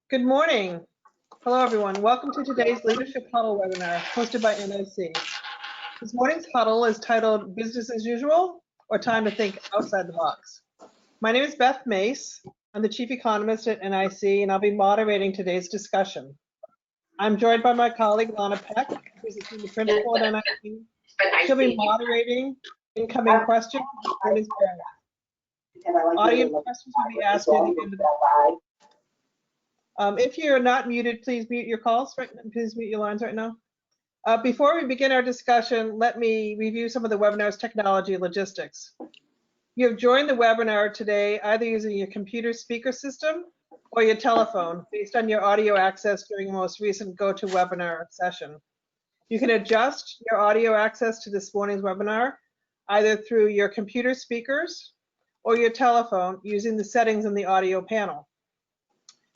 Good morning. Hello, everyone. Welcome to today's Leadership Huddle webinar hosted by NIC. This morning's huddle is titled Business as Usual or Time to Think Outside the Box. My name is Beth Mace. I'm the Chief Economist at NIC, and I'll be moderating today's discussion. I'm joined by my colleague, Lana Peck, who's the Senior Principal at NIC. She'll be moderating incoming questions. Audience questions will be asked at the end of the if you're not muted, please mute your calls. Please mute your lines right now. Before we begin our discussion, let me review some of the webinar's technology and logistics. You have joined the webinar today either using your computer speaker system or your telephone based on your audio access during the most recent GoToWebinar session. You can adjust your audio access to this morning's webinar either through your computer speakers or your telephone using the settings in the audio panel,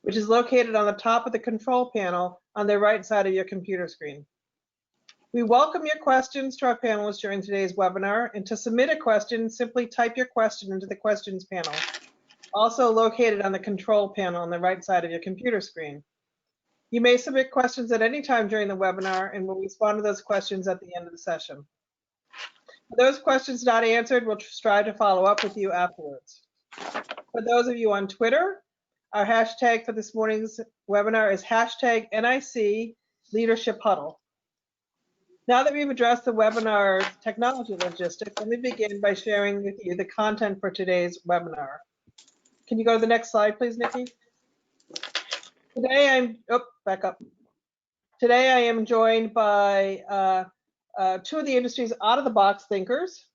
which is located on the top of the control panel on the right side of your computer screen. We welcome your questions to our panelists during today's webinar, and to submit a question, simply type your question into the questions panel, also located on the control panel on the right side of your computer screen. You may submit questions at any time during the webinar, and we'll respond to those questions at the end of the session. For those questions not answered, we'll strive to follow up with you afterwards. For those of you on Twitter, our hashtag for this morning's webinar is hashtag NIC Leadership Huddle. Now that we've addressed the webinar technology logistics, let me begin by sharing with you the content for today's webinar. Can you go to the next slide, please, Nikki? Today back up. Today I am joined by two of the industry's out-of-the-box thinkers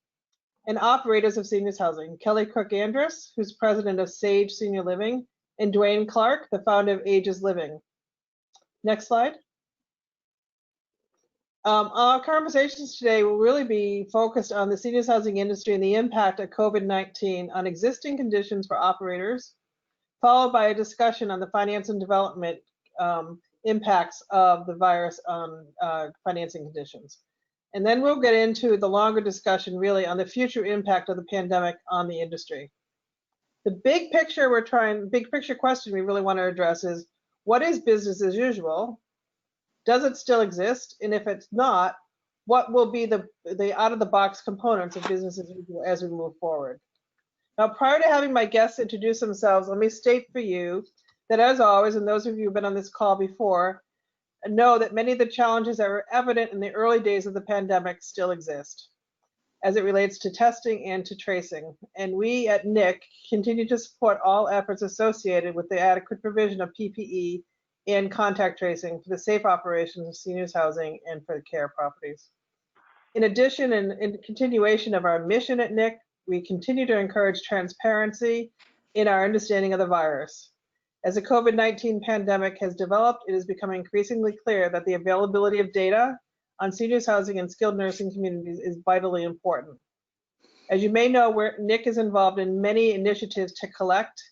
and operators of seniors housing, Kelly Cook-Andrus, who's president of Sage Senior Living, and Dwayne Clark, the founder of Ages Living. Next slide. Our conversations today will really be focused on the seniors housing industry and the impact of COVID-19 on existing conditions for operators, followed by a discussion on the finance and development impacts of the virus on financing conditions. And then we'll get into the longer discussion really on the future impact of the pandemic on the industry. The big picture question we really want to address is, what is business as usual? Does it still exist? And if it's not, what will be the out-of-the-box components of business as usual as we move forward? Now, prior to having my guests introduce themselves, let me state for you that, as always, and those of you who've been on this call before, know that many of the challenges that were evident in the early days of the pandemic still exist as it relates to testing and to tracing. And we at NIC continue to support all efforts associated with the adequate provision of PPE and contact tracing for the safe operations of seniors housing and for care properties. In addition, and in continuation of our mission at NIC, we continue to encourage transparency in our understanding of the virus. As the COVID-19 pandemic has developed, it is becoming increasingly clear that the availability of data on seniors housing and skilled nursing communities is vitally important. As you may know, NIC is involved in many initiatives to collect,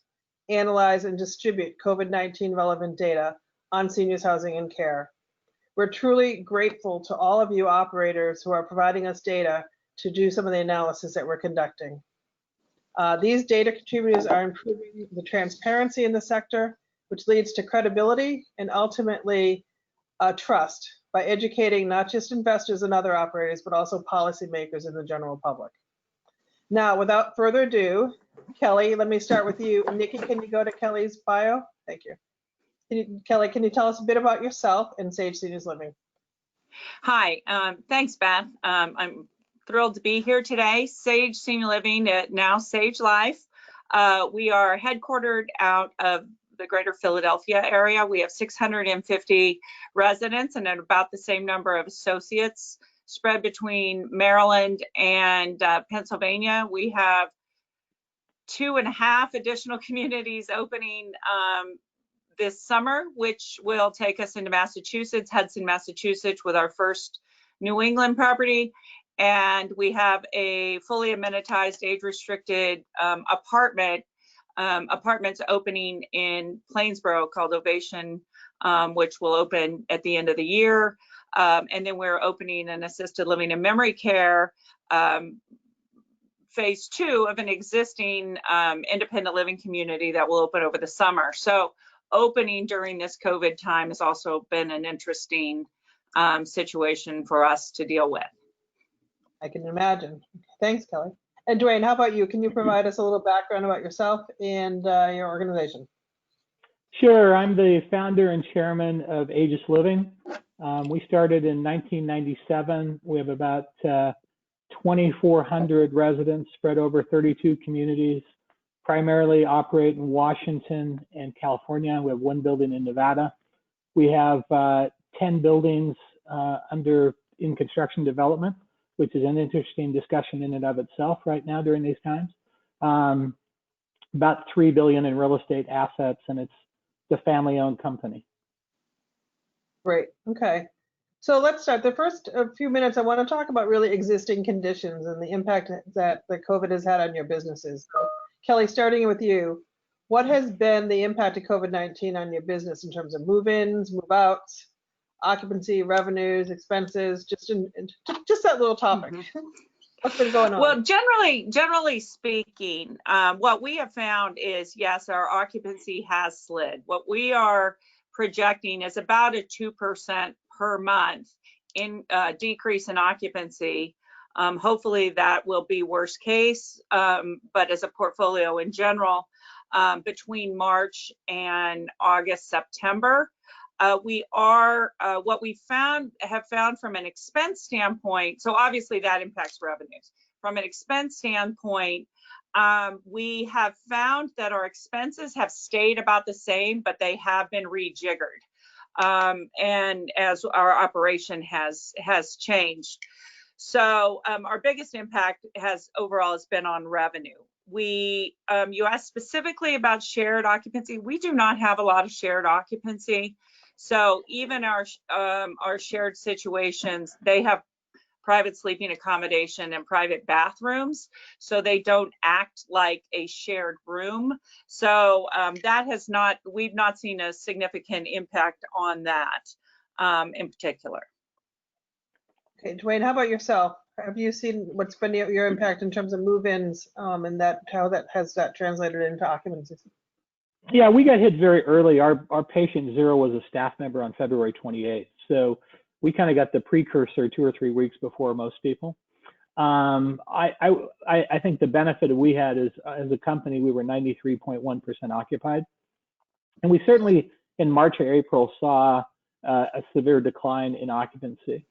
analyze, and distribute COVID-19 relevant data on seniors housing and care. We're truly grateful to all of you operators who are providing us data to do some of the analysis that we're conducting. These data contributors are improving the transparency in the sector, which leads to credibility and ultimately trust by educating not just investors and other operators, but also policymakers and the general public. Now, without further ado, Kelly, let me start with you. Nikki, can you go to Kelly's bio? Thank you. Kelly, can you tell us a bit about yourself and Sage Seniors Living? Hi, thanks, Beth. I'm thrilled to be here today. Sage Senior Living, now Sage Life. We are headquartered out of the greater Philadelphia area. We have 650 residents and about the same number of associates spread between Maryland and Pennsylvania. We have 2.5 additional communities opening this summer, which will take us into Massachusetts, Hudson, Massachusetts, with our first New England property. And we have a fully amenitized, age-restricted apartments opening in Plainsboro called Ovation, which will open at the end of the year. And then we're opening an assisted living and memory care phase 2 of an existing independent living community that will open over the summer. So opening during this COVID time has also been an interesting situation for us to deal with. I can imagine. Thanks, Kelly. And Dwayne, how about you? Can you provide us a little background about yourself and your organization? Sure. I'm the founder and chairman of Aegis Living. We started in 1997. We have about 2,400 residents spread over 32 communities, primarily operate in Washington and California. We have one building in Nevada. We have 10 buildings in construction development, which is an interesting discussion in and of itself right now during these times. About $3 billion in real estate assets, and it's the family-owned company. Great. Okay. So let's start. The first few minutes, I want to talk about really existing conditions and the impact that the COVID has had on your businesses. So, Kelly, starting with you, what has been the impact of COVID-19 on your business in terms of move-ins, move-outs, occupancy, revenues, expenses, just that little topic? Mm-hmm. What's been going on? Well, generally speaking, what we have found is, yes, our occupancy has slid. What we are projecting is about a 2% per month in decrease in occupancy. Hopefully that will be worst case, but as a portfolio in general, between March and August, September. What we have found from an expense standpoint, so obviously that impacts revenues. From an expense standpoint, we have found that our expenses have stayed about the same, but they have been rejiggered. And as our operation has changed. So our biggest impact overall has been on revenue. You asked specifically about shared occupancy. We do not have a lot of shared occupancy. So even our shared situations, they have private sleeping accommodation and private bathrooms, so they don't act like a shared room. So we've not seen a significant impact on that in particular. Okay, Dwayne, how about yourself? Have you seen what's been your impact in terms of move-ins and how that has translated into occupancy? Yeah, we got hit very early. Our patient zero was a staff member on February 28th. So we kind of got the precursor 2 or 3 weeks before most people. I think the benefit we had is, as a company, we were 93.1% occupied. And we certainly in March or April saw a severe decline in occupancy.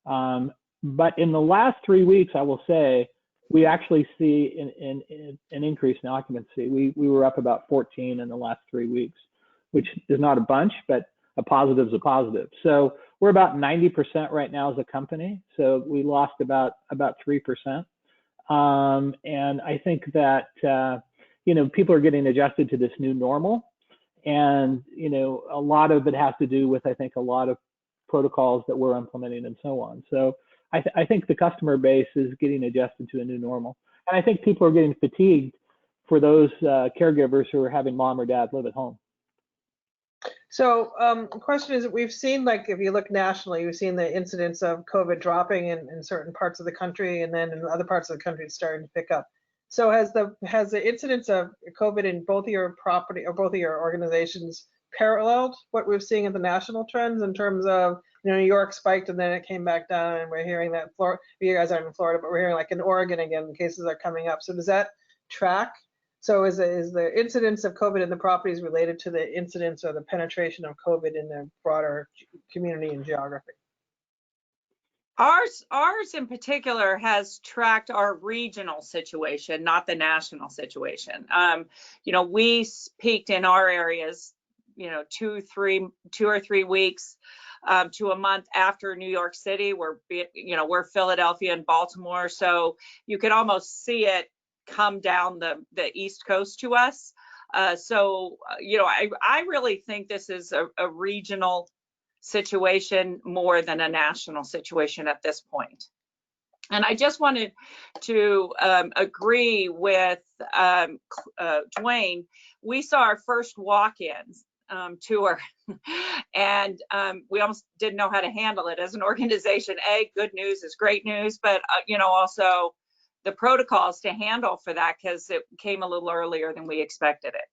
But in the last 3 weeks, I will say, we actually see an increase in occupancy. We were up about 14 in the last 3 weeks, which is not a bunch, but a positive is a positive. So we're about 90% right now as a company. So we lost about 3%. And I think that, people are getting adjusted to this new normal. And, a lot of it has to do with, I think, a lot of protocols that we're implementing and so on. So I think the customer base is getting adjusted to a new normal. And I think people are getting fatigued for those caregivers who are having mom or dad live at home. So the question is, we've seen, like, if you look nationally, we've seen the incidence of COVID dropping in certain parts of the country, and then in other parts of the country it's starting to pick up. So has the incidence of COVID in both of your property or both of your organizations paralleled what we're seeing in the national trends in terms of, New York spiked and then it came back down, and we're hearing that you guys aren't in Florida, but we're hearing like in Oregon again, cases are coming up. So does that track? So is the incidence of COVID in the properties related to the incidence or the penetration of COVID in the broader community and geography? Ours in particular has tracked our regional situation, not the national situation. We peaked in our areas, 2 or 3 weeks to a month after New York City. We're Philadelphia and Baltimore, so you could almost see it come down the East Coast to us. I really think this is a regional situation more than a national situation at this point. And I just wanted to agree with Dwayne. We saw our first walk-ins tour and we almost didn't know how to handle it as an organization. Good news is great news, but also the protocols to handle for that, because it came a little earlier than we expected it.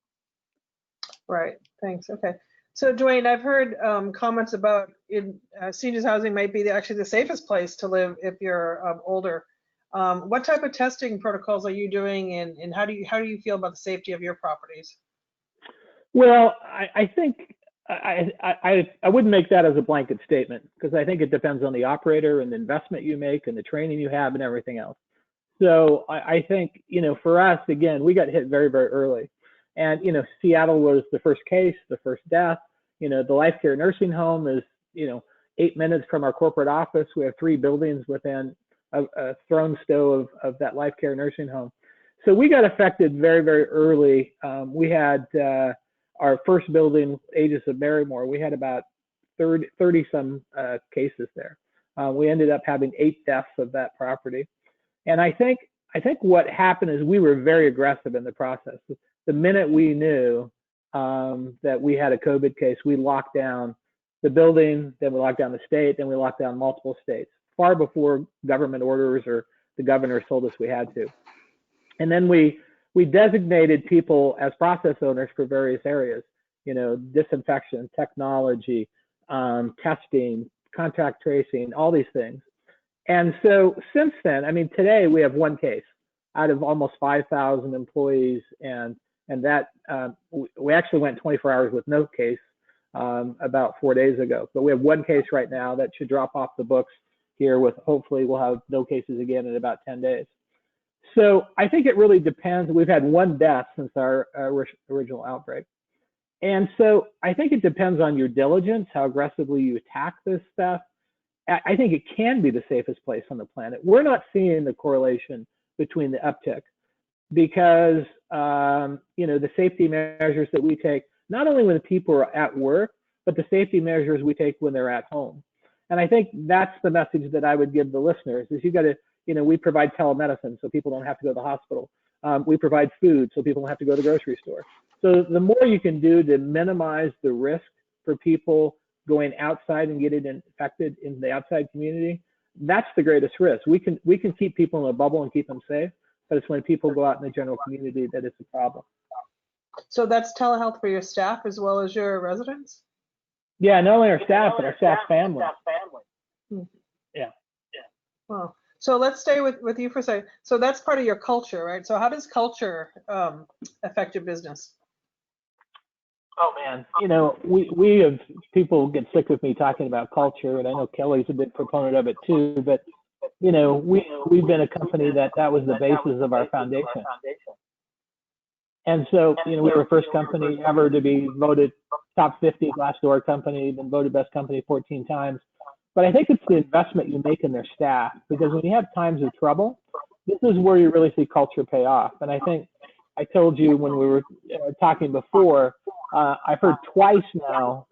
Right, thanks. Okay. So Dwayne, I've heard comments about seniors housing might be actually the safest place to live if you're older. What type of testing protocols are you doing, and how do you feel about the safety of your properties? Well, I think I wouldn't make that as a blanket statement, because I think it depends on the operator and the investment you make and the training you have and everything else. So I think, for us, again, we got hit very, very early. And, Seattle was the first case, the first death. The Life Care Nursing Home is, 8 minutes from our corporate office. We have 3 buildings within a throne's throw of that Life Care Nursing Home. So we got affected very, very early. We had our first building, Aegis of Barrymore, we had about 30 some cases there. We ended up having 8 deaths of that property. And I think what happened is we were very aggressive in the process. The minute we knew that we had a COVID case, we locked down the building, then we locked down the state, then we locked down multiple states, far before government orders or the governor told us we had to. And then we designated people as process owners for various areas, disinfection, technology, testing, contact tracing, all these things. And so since then, today we have 1 case out of almost 5,000 employees, and that we actually went 24 hours with no case about 4 days ago. But we have 1 case right now that should drop off the books here with, hopefully we'll have no cases again in about 10 days. So I think it really depends. We've had 1 death since our original outbreak. And so I think it depends on your diligence, how aggressively you attack this stuff. I think it can be the safest place on the planet. We're not seeing the correlation between the uptick because, the safety measures that we take, not only when the people are at work, but the safety measures we take when they're at home. And I think that's the message that I would give the listeners is you got to, we provide telemedicine so people don't have to go to the hospital. We provide food so people don't have to go to the grocery store. So the more you can do to minimize the risk for people going outside and getting infected in the outside community, that's the greatest risk. We can keep people in a bubble and keep them safe, but it's when people go out in the general community that it's a problem. So that's telehealth for your staff as well as your residents? Yeah, not only our staff, but our staff family. Yeah. Well, so let's stay with you for a second. So that's part of your culture, right? So how does culture affect your business? Oh man, we have people get sick with me talking about culture, and I know Kelly's a big proponent of it too. But we've been a company that was the basis of our foundation. And so we were the first company ever to be voted top 50 Glassdoor company, been voted best company 14 times. But I think it's the investment you make in their staff, because when you have times of trouble, this is where you really see culture pay off. And I think I told you when we were talking before, I've heard twice now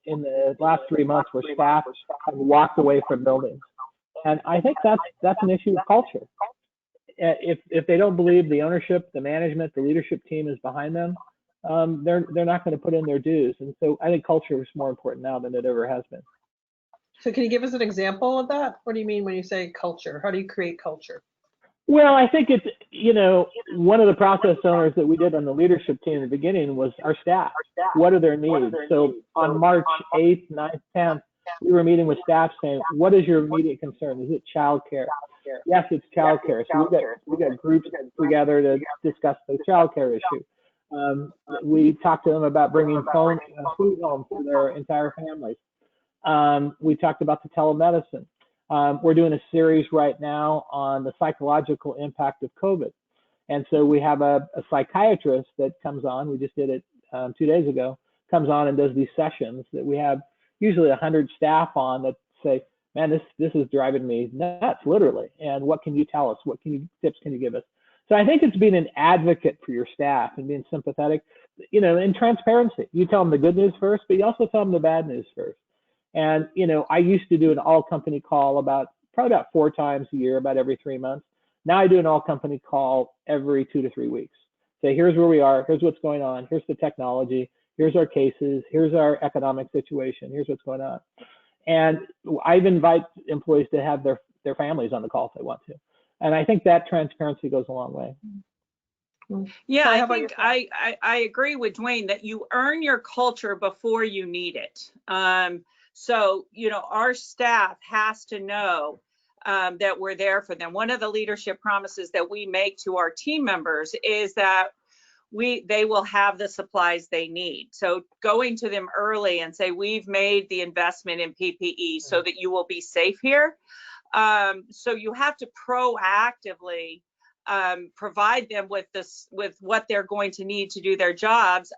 in the last 3 months where staff have walked away from buildings. And I think that's an issue of culture. If they don't believe the ownership, the management, the leadership team is behind them, they're not going to put in their dues. And so I think culture is more important now than it ever has been. So can you give us an example of that? What do you mean when you say culture? How do you create culture? Well, I think it's, one of the process owners that we did on the leadership team in the beginning was our staff. What are their needs? So on March 8th, 9th, 10th, we were meeting with staff saying, what is your immediate concern? Is it childcare? Yes, it's childcare. So we got groups together to discuss the childcare issue. We talked to them about bringing food home for their entire families. We talked about the telemedicine. We're doing a series right now on the psychological impact of COVID. And so we have a psychiatrist that comes on, we just did it 2 days ago, comes on and does these sessions that we have usually 100 staff on that say, man, this is driving me nuts, literally. And what can you tell us? What tips can you give us? So I think it's being an advocate for your staff and being sympathetic, and transparency. You tell them the good news first, but you also tell them the bad news first. And, I used to do an all company call probably about 4 times a year, about every 3 months. Now I do an all company call every 2 to 3 weeks. Say, here's where we are. Here's what's going on. Here's the technology. Here's our cases. Here's our economic situation. Here's what's going on. And I invite employees to have their families on the call if they want to. And I think that transparency goes a long way. Yeah, Kelly, how I about think yourself? I agree with Dwayne that you earn your culture before you need it. So, our staff has to know that we're there for them. One of the leadership promises that we make to our team members is that they will have the supplies they need. So going to them early and say, we've made the investment in PPE so that you will be safe here. So you have to proactively provide them with what they're going to need to do their jobs.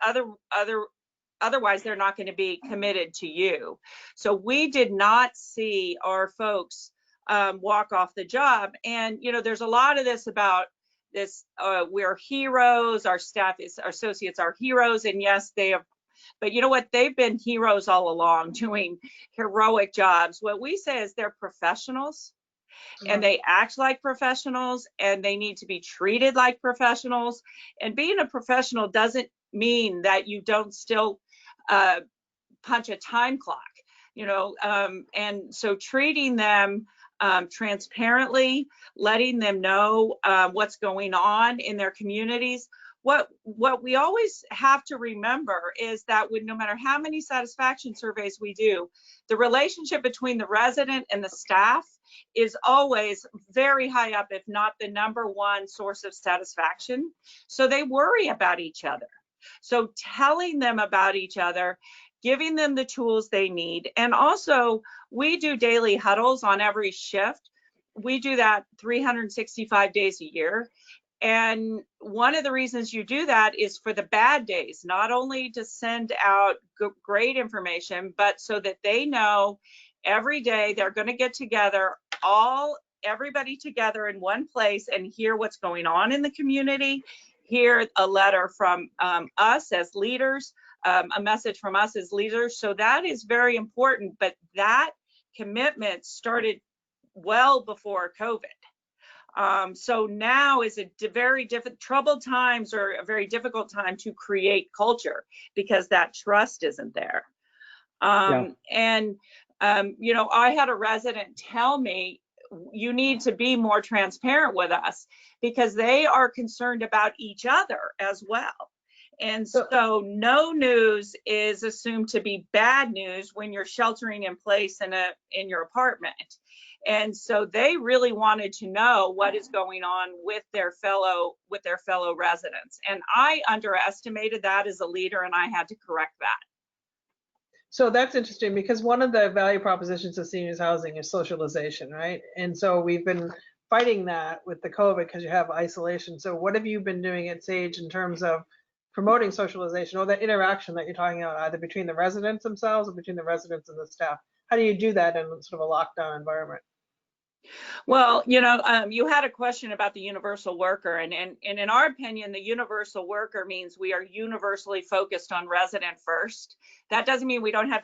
Otherwise, they're not going to be committed to you. So we did not see our folks walk off the job. And, there's a lot of this about this, we're heroes, our associates are heroes. And yes, they have, but you know what? They've been heroes all along doing heroic jobs. What we say is they're professionals. And they act like professionals, and they need to be treated like professionals. And being a professional doesn't mean that you don't still punch a time clock, and so treating them transparently, letting them know what's going on in their communities. What we always have to remember is that no matter how many satisfaction surveys we do, the relationship between the resident and the staff is always very high up, if not the #1 source of satisfaction. So they worry about each other. So telling them about each other, giving them the tools they need. And also, we do daily huddles on every shift. We do that 365 days a year. And one of the reasons you do that is for the bad days, not only to send out great information, but so that they know every day they're going to get together, everybody together in one place, and hear what's going on in the community, hear a letter from us as leaders, a message from us as leaders. So that is very important, but that commitment started well before COVID. So now is a very troubled times, or a very difficult time to create culture, because that trust isn't there. And I had a resident tell me, you need to be more transparent with us, because they are concerned about each other as well. And so no news is assumed to be bad news when you're sheltering in place in your apartment. And so they really wanted to know what is going on with their fellow residents. And I underestimated that as a leader, and I had to correct that. So that's interesting, because one of the value propositions of seniors housing is socialization, right? And so we've been fighting that with the COVID, because you have isolation. So what have you been doing at Sage in terms of promoting socialization, or that interaction that you're talking about, either between the residents themselves or between the residents and the staff? How do you do that in sort of a lockdown environment? Well, you had a question about the universal worker, and in our opinion, the universal worker means we are universally focused on resident first. That doesn't mean we have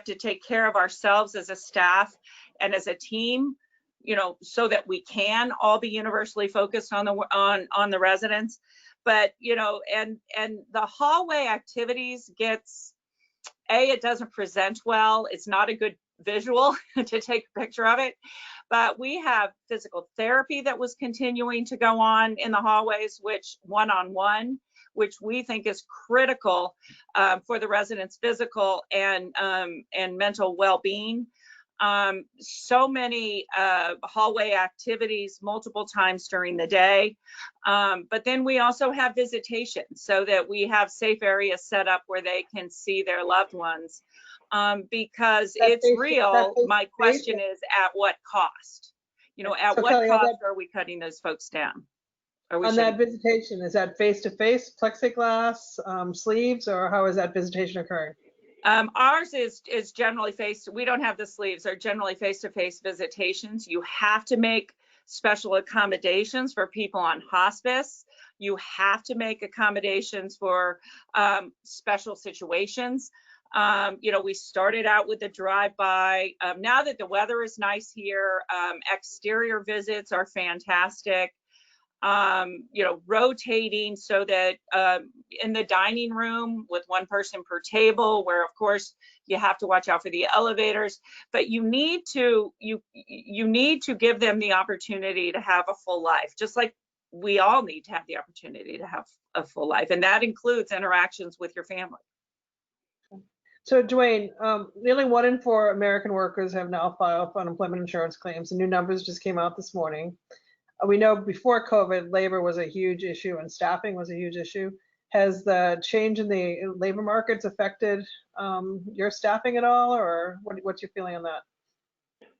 to take care of ourselves as a staff and as a team, so that we can all be universally focused on the residents. But, and the hallway activities it doesn't present well. It's not a good visual to take a picture of it. But we have physical therapy that was continuing to go on in the hallways, which one-on-one, which we think is critical for the residents' physical and mental well-being. So many hallway activities multiple times during the day. But then we also have visitation, so that we have safe areas set up where they can see their loved ones. Because it's real. My question is, at what cost? At what cost are we cutting those folks down? On that visitation, is that face-to-face, plexiglass, sleeves, or how is that visitation occurring? Ours is generally we don't have the sleeves. They're generally face-to-face visitations. You have to make special accommodations for people on hospice. You have to make accommodations for special situations. We started out with the drive-by. Now that the weather is nice here, exterior visits are fantastic. rotating so that in the dining room with one person per table, where of course you have to watch out for the elevators, but you need to give them the opportunity to have a full life, just like we all need to have the opportunity to have a full life, and that includes interactions with your family. So Dwayne, nearly 1 in 4 American workers have now filed for unemployment insurance claims. The new numbers just came out this morning. We know before COVID, labor was a huge issue and staffing was a huge issue. Has the change in the labor markets affected your staffing at all, or what's your feeling on that?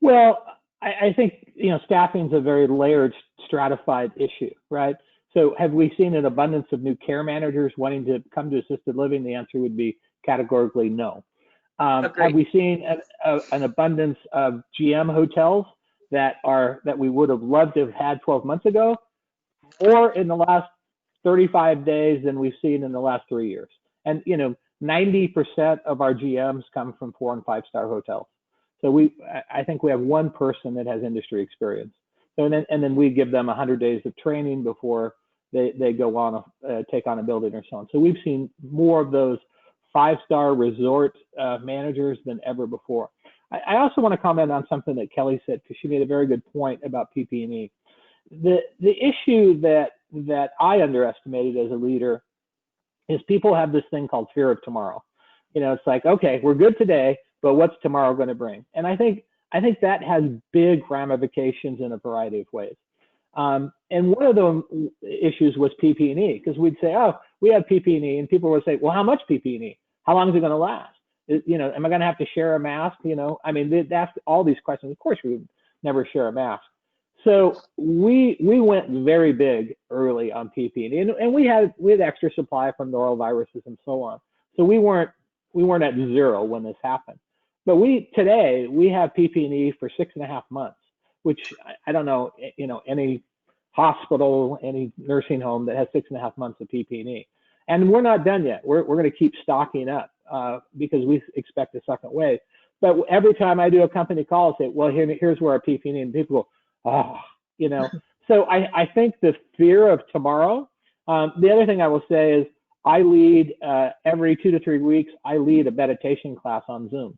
Well, I think, staffing is a very layered, stratified issue, right? So have we seen an abundance of new care managers wanting to come to assisted living? The answer would be categorically no. Have we seen an abundance of GM hotels that we would have loved to have had 12 months ago, or in the last 35 days than we've seen in the last 3 years? And 90% of our GMs come from 4- and 5-star hotels. So I think we have one person that has industry experience. So and then we give them 100 days of training before they go on take on a building or so on. So we've seen more of those 5-star resort managers than ever before. I also want to comment on something that Kelly said, because she made a very good point about PP&E. The issue that I underestimated as a leader is people have this thing called fear of tomorrow. It's like, okay, we're good today, but what's tomorrow going to bring? And I think that has big ramifications in a variety of ways. And one of the issues was PP&E, because we'd say, oh, we have PP&E, and people would say, well, how much PP&E? How long is it going to last? Am I going to have to share a mask? That's all these questions. Of course, we would never share a mask. So we went very big early on PP&E, and we had extra supply from noroviruses and so on. So we weren't at zero when this happened. But today we have PP&E for 6.5 months, which I don't know, any hospital, any nursing home that has 6.5 months of PP&E. And we're not done yet. We're going to keep stocking up because we expect a second wave. But every time I do a company call, I say, well, here's where our PP&E, and people go, oh, So I think the fear of tomorrow. The other thing I will say is I lead every 2 to 3 weeks, I lead a meditation class on Zoom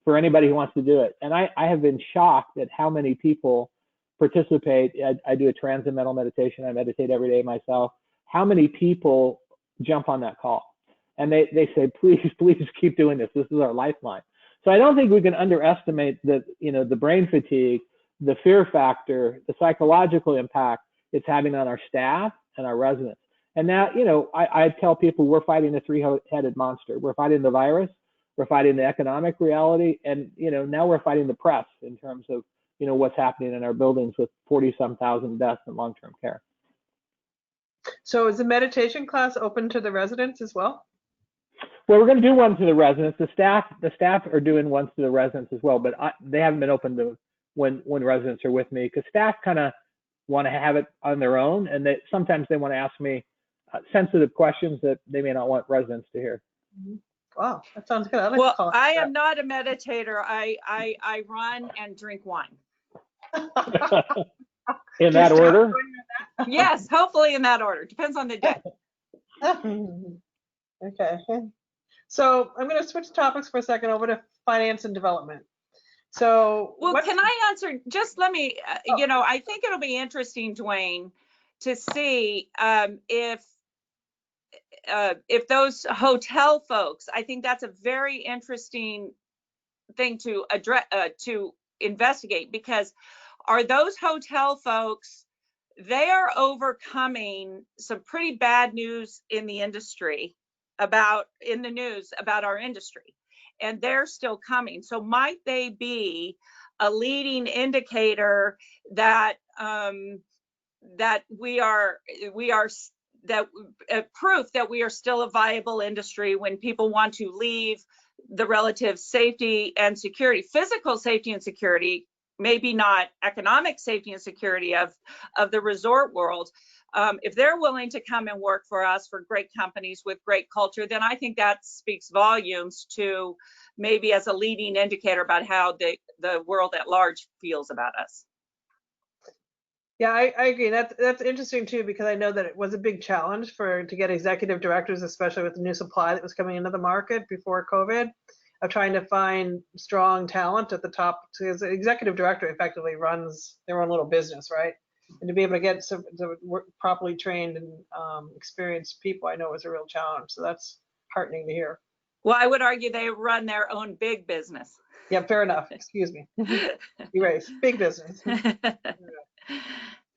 for anybody who wants to do it. And I have been shocked at how many people participate. I do a transcendental meditation. I meditate every day myself. How many people jump on that call? And they say, please keep doing this. This is our lifeline. So I don't think we can underestimate the brain fatigue, the fear factor, the psychological impact it's having on our staff and our residents. And now, I tell people we're fighting a 3-headed monster. We're fighting the virus, we're fighting the economic reality, and now we're fighting the press in terms of what's happening in our buildings with 40-some thousand deaths in long-term care. So is the meditation class open to the residents as well? Well, we're going to do one to the residents. The staff are doing ones to the residents as well, but they haven't been open to when residents are with me, because staff kind of want to have it on their own, and sometimes they want to ask me sensitive questions that they may not want residents to hear. Wow, that sounds good. Well, I am not a meditator. I run and drink wine. In that order? Yes, hopefully in that order. Depends on the day. Okay. So I'm going to switch topics for a second over to finance and development. So, well, can I answer? Just let me, I think it'll be interesting, Dwayne, to see if those hotel folks, I think that's a very interesting thing to address, to investigate, because are those hotel folks, they are overcoming some pretty bad news in the industry in the news about our industry, and they're still coming. So might they be a leading indicator that proof that we are still a viable industry when people want to leave the relative safety and security, physical safety and security, maybe not economic safety and security of the resort world. If they're willing to come and work for us, for great companies with great culture, then I think that speaks volumes to maybe as a leading indicator about how the world at large feels about us. Yeah, I agree. That's interesting too, because I know that it was a big challenge to get executive directors, especially with the new supply that was coming into the market before COVID, of trying to find strong talent at the top. Because the executive director effectively runs their own little business, right? And to be able to get some properly trained and experienced people, I know was a real challenge. So that's heartening to hear. Well, I would argue they run their own big business. Yeah, fair enough. Excuse me. Erase. Big business.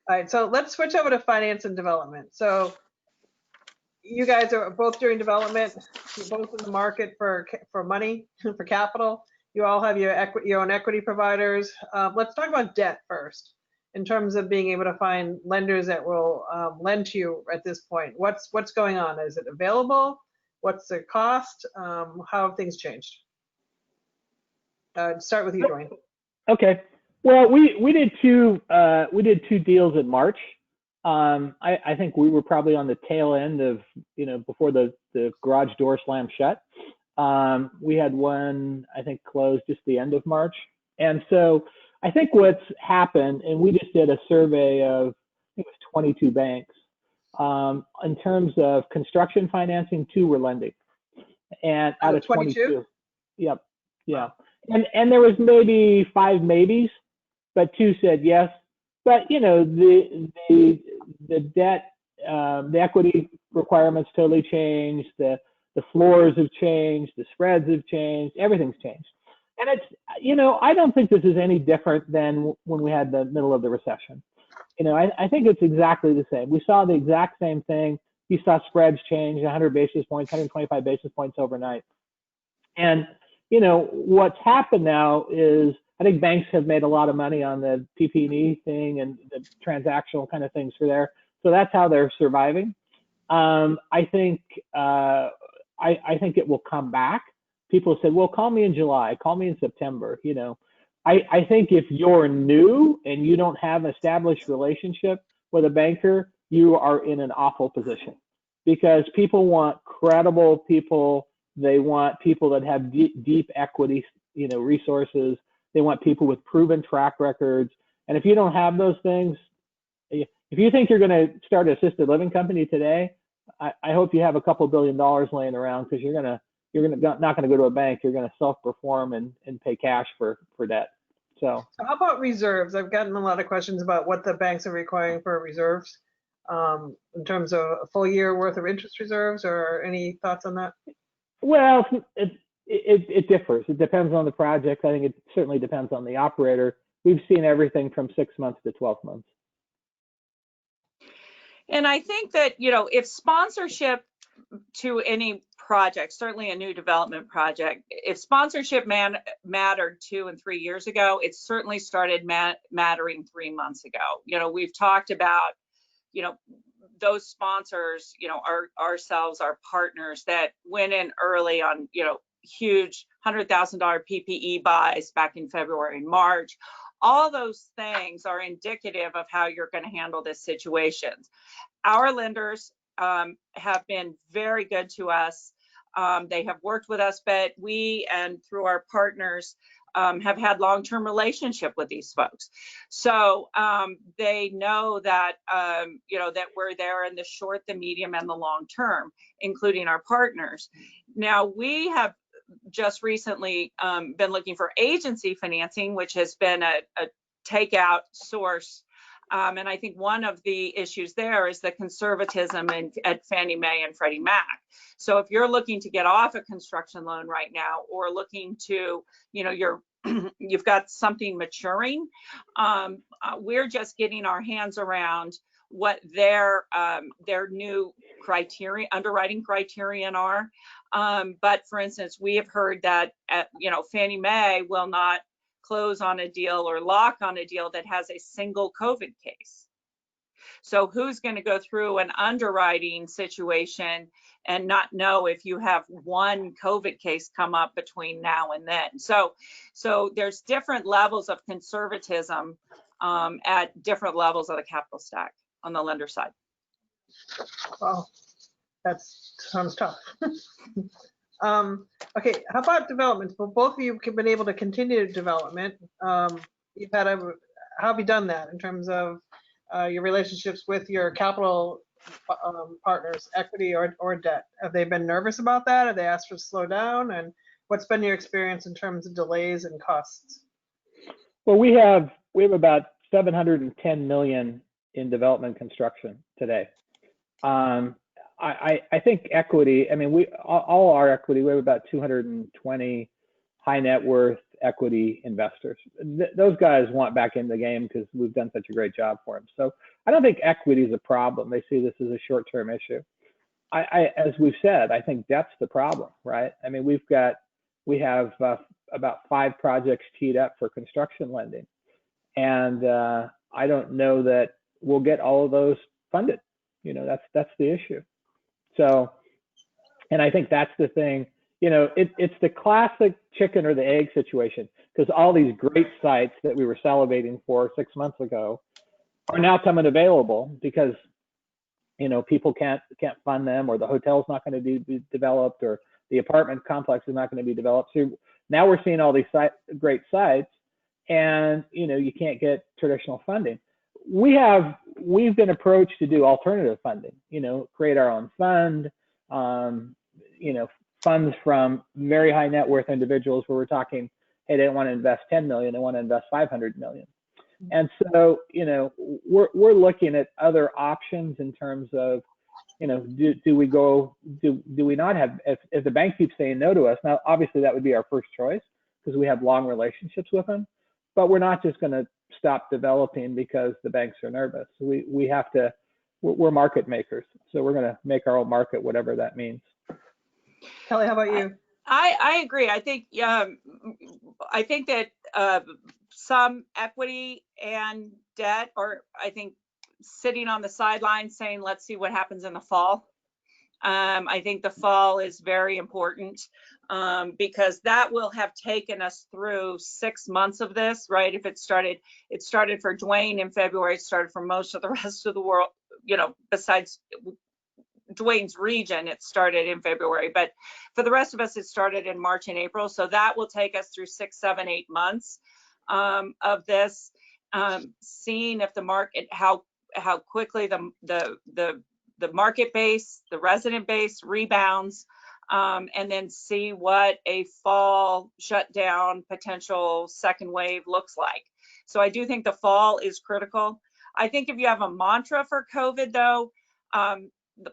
All right, so let's switch over to finance and development. So you guys are both doing development. You're both in the market for money, for capital. You all have your own equity providers. Let's talk about debt first, in terms of being able to find lenders that will lend to you at this point. What's going on? Is it available? What's the cost? How have things changed? Start with you, Dwayne. Okay. Well, we did two deals in March. I think we were probably on the tail end of, before the garage door slammed shut. We had one, I think, closed just the end of March. And so I think what's happened, and we just did a survey of, I think it was 22 banks. In terms of construction financing, 2 were lending. And out of 22. Yep. Yeah. And there was maybe 5 maybes, but 2 said yes. But the debt, the equity requirements totally changed. The floors have changed. The spreads have changed. Everything's changed. And it's, I don't think this is any different than when we had the middle of the recession. I think it's exactly the same. We saw the exact same thing. You saw spreads change 100 basis points, 125 basis points overnight. And what's happened now is I think banks have made a lot of money on the PP&E thing and the transactional kind of things for there. So that's how they're surviving. I think it will come back. People said, well, call me in July, call me in September. I think if you're new and you don't have an established relationship with a banker, you are in an awful position, because people want credible people. They want people that have deep equity, resources. They want people with proven track records. And if you don't have those things, if you think you're going to start an assisted living company today, I hope you have a couple $2 billion laying around, because you're not going to go to a bank. You're going to self-perform and pay cash for debt. So how about reserves? I've gotten a lot of questions about what the banks are requiring for reserves, in terms of a full year worth of interest reserves, or any thoughts on that? Well, it differs. It depends on the project. I think it certainly depends on the operator. We've seen everything from 6 months to 12 months. And I think that, if sponsorship to any project, certainly a new development project, if sponsorship mattered 2 and 3 years ago, it certainly started mattering 3 months ago. We've talked about, those sponsors, ourselves, our partners that went in early on, huge $100,000 PPE buys back in February and March. All those things are indicative of how you're going to handle this situation. Our lenders have been very good to us. They have worked with us, but we, and through our partners, have had long-term relationship with these folks. So they know that, that we're there in the short, the medium, and the long term, including our partners. Now, we have just recently been looking for agency financing, which has been a takeout source. And I think one of the issues there is the conservatism at Fannie Mae and Freddie Mac. So if you're looking to get off a construction loan right now, or looking to, you've got something maturing, we're just getting our hands around what their new criteria, underwriting criterion are. But for instance, we have heard that Fannie Mae will not close on a deal or lock on a deal that has a single COVID case. So who's going to go through an underwriting situation and not know if you have one COVID case come up between now and then? So there's different levels of conservatism at different levels of the capital stack on the lender side. Wow, that sounds tough. Okay, how about development? Well, both of you have been able to continue development. How have you done that in terms of your relationships with your capital partners, equity or debt? Have they been nervous about that? Have they asked for slow down? And what's been your experience in terms of delays and costs? Well, we have about 710 million in development construction today. I think equity, I mean, all our equity, we have about 220 high net worth equity investors. Those guys want back in the game because we've done such a great job for them. So I don't think equity is a problem. They see this as a short-term issue. As we've said, I think debt's the problem, right? I mean, we have about 5 projects teed up for construction lending. And I don't know that we'll get all of those funded. You know, that's the issue. So, and I think that's the thing, you know, it's the classic chicken or the egg situation, because all these great sites that we were salivating for 6 months ago are now coming available because, you know, people can't fund them, or the hotel's not going to be developed, or the apartment complex is not going to be developed. So now we're seeing all these great sites, and, you know, you can't get traditional funding. We've been approached to do alternative funding, you know, create our own fund, you know, funds from very high net worth individuals where we're talking, hey, they don't want to invest 10 million, they want to invest 500 million. And so, you know, we're looking at other options in terms of, you know, do we not have, if the bank keeps saying no to us, now obviously that would be our first choice because we have long relationships with them, but we're not just going to stop developing because the banks are nervous. We have to, we're market makers. So we're going to make our own market, whatever that means. Kelly, how about you? I agree. I think that some equity and debt, or I think sitting on the sidelines saying, let's see what happens in the fall. I think the fall is very important because that will have taken us through 6 months of this, right? If it started for Dwayne in February, it started for most of the rest of the world, you know, besides Dwayne's region, it started in February, but for the rest of us, it started in March and April. So that will take us through 6, 7, 8 months of this, seeing if the market, how quickly the market base, the resident base rebounds, and then see what a fall shutdown potential second wave looks like. So I do think the fall is critical. I think if you have a mantra for COVID though,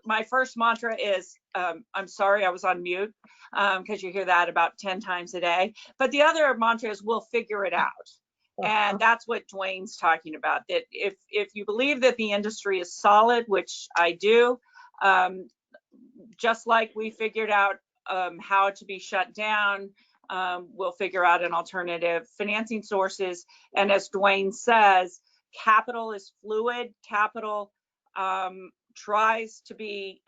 my first mantra is, I'm sorry I was on mute, because you hear that about 10 times a day. But the other mantra is, we'll figure it out. And that's what Dwayne's talking about, that if you believe that the industry is solid, which I do, just like we figured out how to be shut down, we'll figure out an alternative financing sources. And as Dwayne says, capital is fluid. Capital tries to be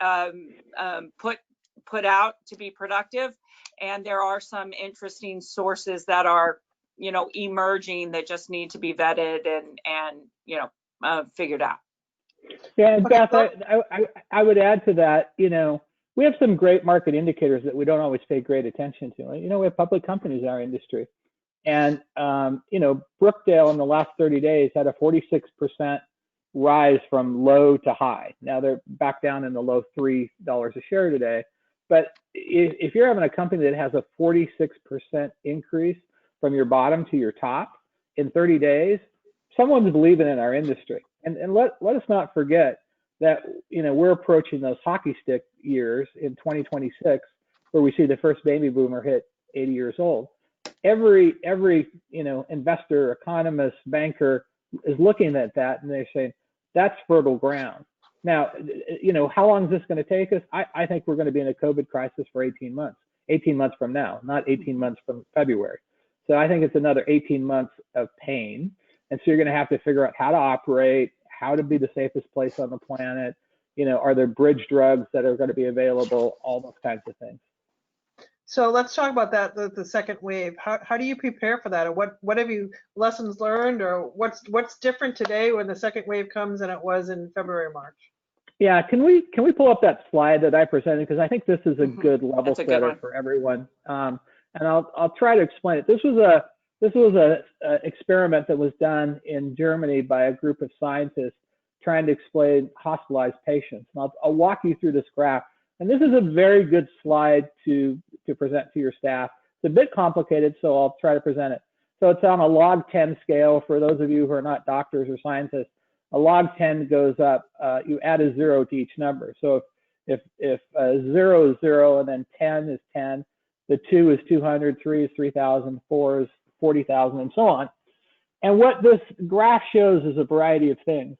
put out to be productive, and there are some interesting sources that are, you know, emerging that just need to be vetted and you know, figured out. Yeah, and Beth, I would add to that, you know, we have some great market indicators that we don't always pay great attention to. You know, we have public companies in our industry, and you know, Brookdale in the last 30 days had a 46% rise from low to high. Now they're back down in the low $3 a share today. But if you're having a company that has a 46% increase from your bottom to your top in 30 days, someone's believing in our industry. And let us not forget that, you know, we're approaching those hockey stick years in 2026, where we see the first baby boomer hit 80 years old. Every you know, investor, economist, banker is looking at that, and they're saying, that's fertile ground. Now, you know, how long is this going to take us? I think we're going to be in a COVID crisis for 18 months from now, not 18 months from February. So I think it's another 18 months of pain. And so you're going to have to figure out how to operate, how to be the safest place on the planet. You know, are there bridge drugs that are going to be available? All those kinds of things. So let's talk about that, the second wave. How do you prepare for that? Or what have you lessons learned, or what's different today when the second wave comes than it was in February, March? Yeah, can we pull up that slide that I presented, because I think this is a good level setter for everyone. And I'll try to explain it. This was a experiment that was done in Germany by a group of scientists trying to explain hospitalized patients. And I'll walk you through this graph. And this is a very good slide to present to your staff. It's a bit complicated, so I'll try to present it. So it's on a log 10 scale. For those of you who are not doctors or scientists, a log 10 goes up, you add a 0 to each number. So if 0 is 0, and then 10 is 10, the 2 is 200, 3 is 3,000, 4 is 40,000, and so on. And what this graph shows is a variety of things.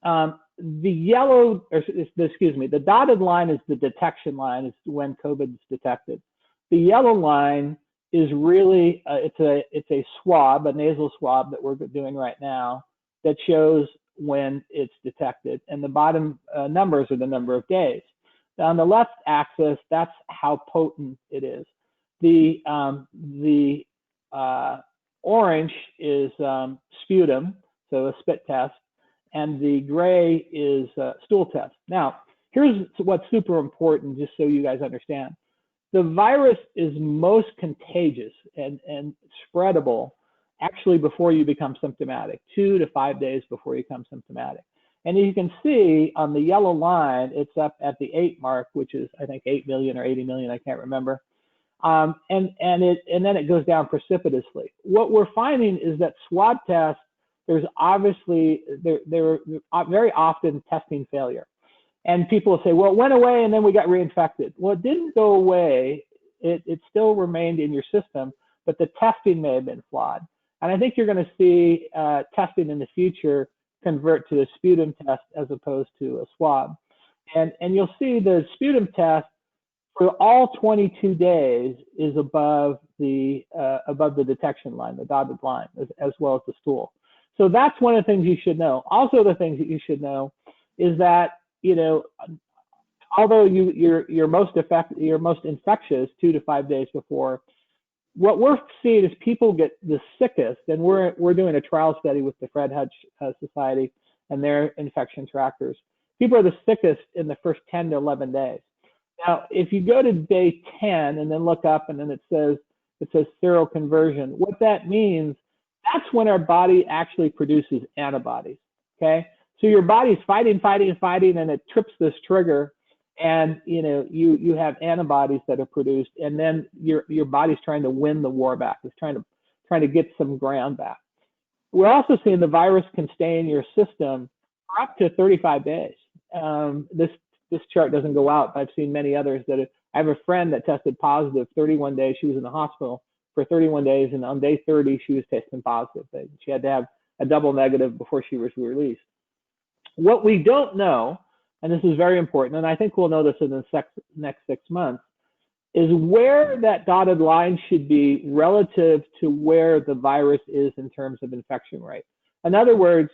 The yellow, or excuse me, the dotted line is the detection line, is when COVID is detected. The yellow line is really, it's a swab, a nasal swab that we're doing right now that shows when it's detected. And the bottom numbers are the number of days. On the left axis, that's how potent it is. The orange is sputum, so a spit test, and the gray is stool test. Now, here's what's super important, just so you guys understand. The virus is most contagious and spreadable actually before you become symptomatic, 2 to 5 days before you become symptomatic. And you can see on the yellow line, it's up at the 8 mark, which is, I think, 8 million or 80 million, I can't remember. And then it goes down precipitously. What we're finding is that swab tests, there's obviously, there are very often testing failure. And people will say, well, it went away and then we got reinfected. Well, it didn't go away. It still remained in your system, but the testing may have been flawed. And I think you're going to see testing in the future convert to a sputum test as opposed to a swab. And you'll see the sputum test for all 22 days is above the detection line, the dotted line, as well as the stool. So that's one of the things you should know. Also, the things that you should know is that, you know, although you're most infectious 2 to 5 days before, what we're seeing is people get the sickest, and we're doing a trial study with the Fred Hutch Society and their infection trackers. People are the sickest in the first 10 to 11 days. Now, if you go to day 10 and then look up and then it says seroconversion, what that means, that's when our body actually produces antibodies, okay? So your body's fighting, and it trips this trigger, and you know you have antibodies that are produced, and then your body's trying to win the war back. It's trying to get some ground back. We're also seeing the virus can stay in your system for up to 35 days. This chart doesn't go out, but I've seen many others that I have a friend that tested positive 31 days. She was in the hospital for 31 days, and on day 30 she was testing positive. She had to have a double negative before she was released. What we don't know, and this is very important, and I think we'll know this in the next 6 months, is where that dotted line should be relative to where the virus is in terms of infection rate. In other words,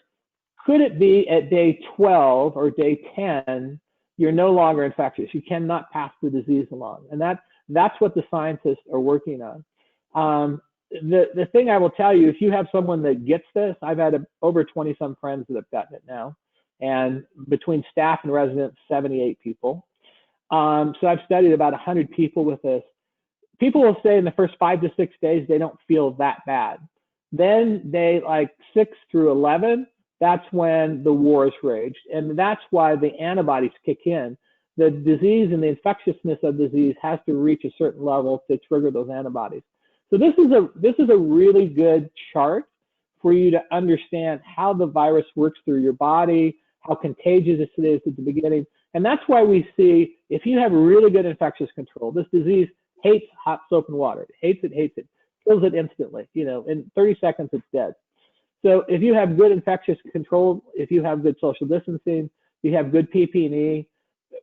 could it be at day 12 or day 10, you're no longer infectious? You cannot pass the disease along. And that's what the scientists are working on. The thing I will tell you, if you have someone that gets this, I've had over 20 some friends that have gotten it now. And between staff and residents, 78 people. So I've studied about 100 people with this. People will say in the first 5 to 6 days, they don't feel that bad. Then they, like 6 through 11, that's when the wars raged. And that's why the antibodies kick in. The disease and the infectiousness of disease has to reach a certain level to trigger those antibodies. So this is a really good chart for you to understand how the virus works through your body, how contagious it is at the beginning. And that's why we see, if you have really good infectious control, this disease hates hot soap and water. It hates it, kills it instantly. You know, in 30 seconds, it's dead. So if you have good infectious control, if you have good social distancing, you have good PPE,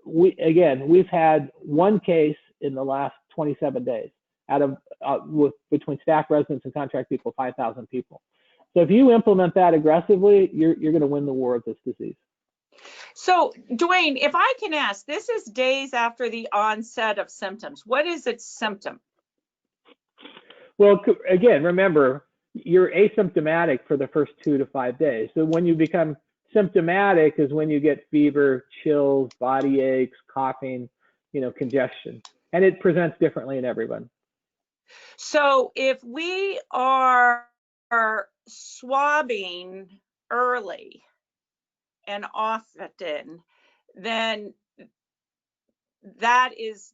we've had one case in the last 27 days out of, between staff, residents, and contract people, 5,000 people. So if you implement that aggressively, you're going to win the war of this disease. So, Dwayne, if I can ask, this is days after the onset of symptoms. What is its symptom? Well, again, remember, you're asymptomatic for the first 2 to 5 days. So when you become symptomatic is when you get fever, chills, body aches, coughing, you know, congestion. And it presents differently in everyone. So if we are swabbing early, and often, then that is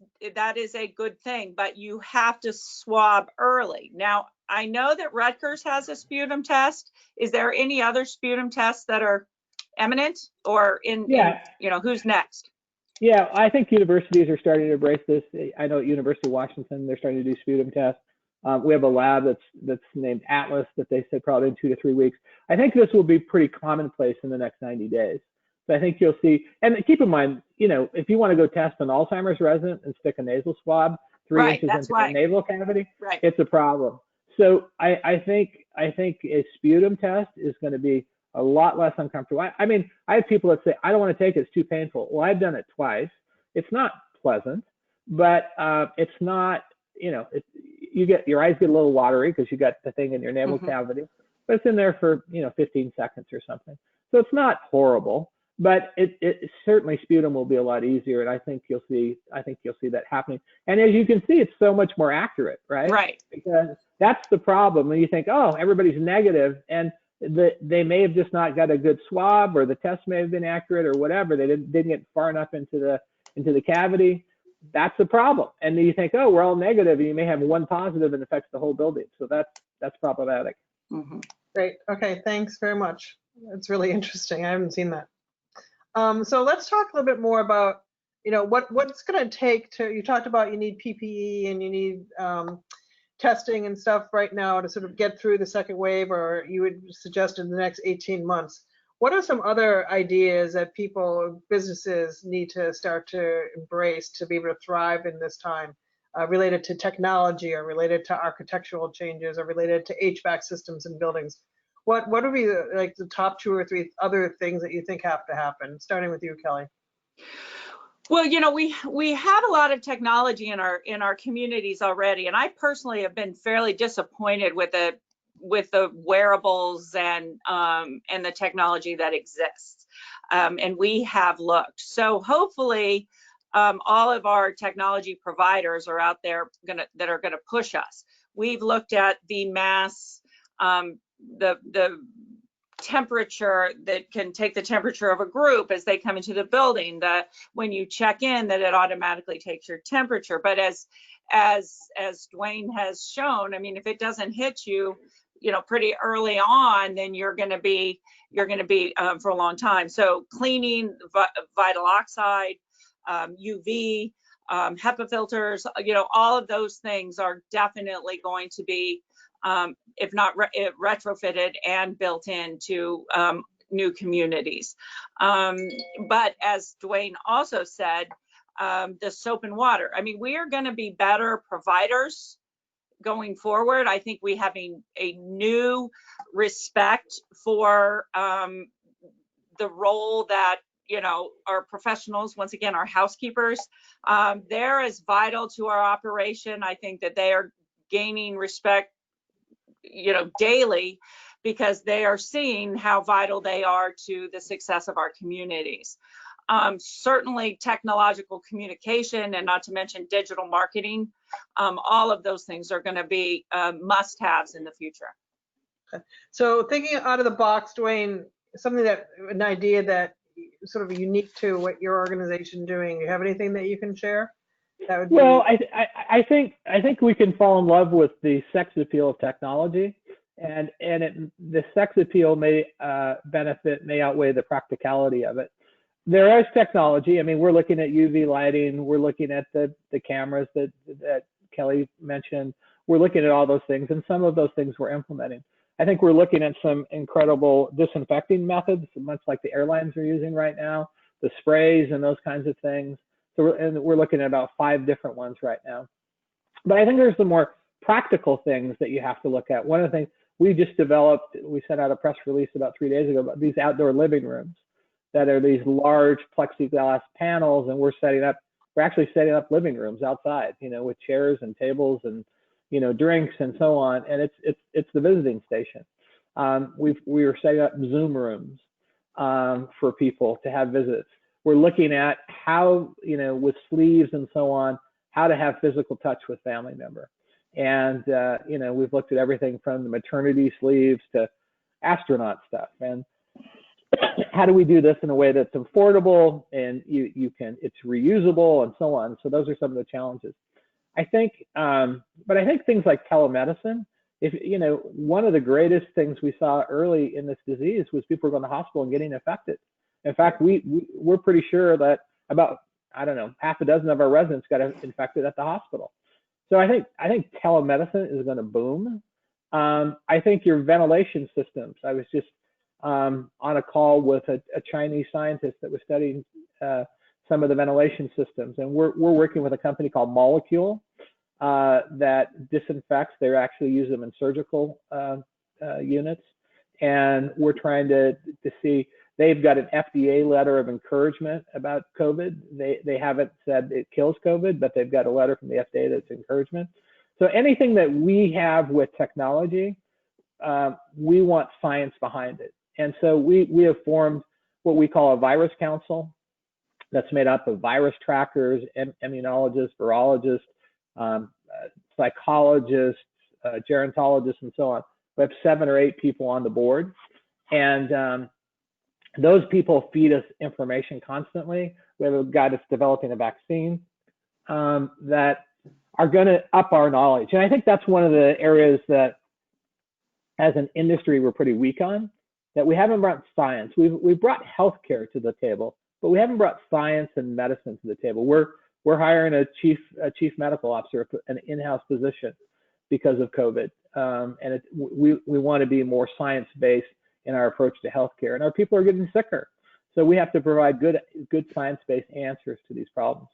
a good thing, but you have to swab early. Now, I know that Rutgers has a sputum test. Is there any other sputum tests that are eminent, or in who's next? Yeah, I think universities are starting to embrace this. I know at University of Washington, they're starting to do sputum tests. We have a lab that's named Atlas that they said probably in 2 to 3 weeks. I think this will be pretty commonplace in the next 90 days. So I think you'll see, and keep in mind, if you want to go test an Alzheimer's resident and stick a nasal swab 3 inches into the nasal cavity, it's a problem. So I think a sputum test is going to be a lot less uncomfortable. I mean, I have people that say, I don't want to take it, it's too painful. Well, I've done it twice. It's not pleasant, but it's not, your eyes get a little watery because you got the thing in your nasal cavity, but it's in there for, 15 seconds or something. So it's not horrible, but it certainly sputum will be a lot easier. And I think you'll see that happening. And as you can see, it's so much more accurate, right? Right. Because that's the problem. When you think, oh, everybody's negative, and they may have just not got a good swab, or the test may have been accurate, or whatever. They didn't get far enough into the cavity. That's the problem. And then you think, oh, we're all negative, and you may have one positive and affects the whole building. So that's problematic. Great. Okay. Thanks very much. It's really interesting. I haven't seen that. So let's talk a little bit more about, what's going to take to. You talked about you need PPE and you need testing and stuff right now to sort of get through the second wave, or you would suggest in the next 18 months. What are some other ideas that people, businesses need to start to embrace to be able to thrive in this time, related to technology, or related to architectural changes, or related to HVAC systems in buildings? What would be the top 2 or 3 other things that you think have to happen, starting with you, Kelly? Well, we have a lot of technology in our communities already, and I personally have been fairly disappointed with the wearables and the technology that exists, and we have looked. So hopefully, all of our technology providers are out there that are gonna push us. We've looked at the mass, the temperature that can take the temperature of a group as they come into the building, that when you check in, that it automatically takes your temperature. But as Dwayne has shown, I mean, if it doesn't hit you, pretty early on, then you're going to be for a long time. So cleaning, vital oxide, UV, HEPA filters, all of those things are definitely going to be, if not retrofitted and built into new communities. But as Dwayne also said, the soap and water. I mean, we are going to be better providers going forward. I think we have a new respect for the role that our professionals, once again, our housekeepers, they're as vital to our operation. I think that they are gaining respect daily, because they are seeing how vital they are to the success of our communities. Certainly technological communication, and not to mention digital marketing, all of those things are going to be must-haves in the future. Okay. So thinking out of the box, Dwayne, an idea that sort of unique to what your organization doing. You have anything that you can share? Well, I think we can fall in love with the sex appeal of technology, and the sex appeal may outweigh the practicality of it. There is technology. I mean, we're looking at UV lighting. We're looking at the cameras that Kelly mentioned. We're looking at all those things, and some of those things we're implementing. I think we're looking at some incredible disinfecting methods, much like the airlines are using right now, the sprays and those kinds of things. So we're looking at about 5 different ones right now. But I think there's the more practical things that you have to look at. One of the things we just developed, we sent out a press release about 3 days ago about these outdoor living rooms that are these large plexiglass panels, and we're actually setting up living rooms outside, with chairs and tables and drinks and so on. And it's the visiting station. We were setting up Zoom rooms for people to have visits. We're looking at how, with sleeves and so on, how to have physical touch with family member. And, we've looked at everything from the maternity sleeves to astronaut stuff. And how do we do this in a way that's affordable and it's reusable and so on. So those are some of the challenges. I think, but I think things like telemedicine, one of the greatest things we saw early in this disease was people were going to the hospital and getting infected. In fact, we're pretty sure that about, I don't know, half a dozen of our residents got infected at the hospital. So I think telemedicine is going to boom. I think your ventilation systems. I was just on a call with a Chinese scientist that was studying some of the ventilation systems, and we're working with a company called Molecule that disinfects. They actually use them in surgical units, and we're trying to see. They've got an FDA letter of encouragement about COVID. They haven't said it kills COVID, but they've got a letter from the FDA that's encouragement. So anything that we have with technology, we want science behind it. And so we have formed what we call a virus council that's made up of virus trackers, immunologists, virologists, psychologists, gerontologists, and so on. We have 7 or 8 people on the board. And those people feed us information constantly. We have a guy that's developing a vaccine that are going to up our knowledge. And I think that's one of the areas that, as an industry, we're pretty weak on, that we haven't brought science. We've brought healthcare to the table, but we haven't brought science and medicine to the table. We're hiring a chief medical officer, an in-house position because of COVID. And we want to be more science-based in our approach to healthcare, and our people are getting sicker. So we have to provide good science-based answers to these problems.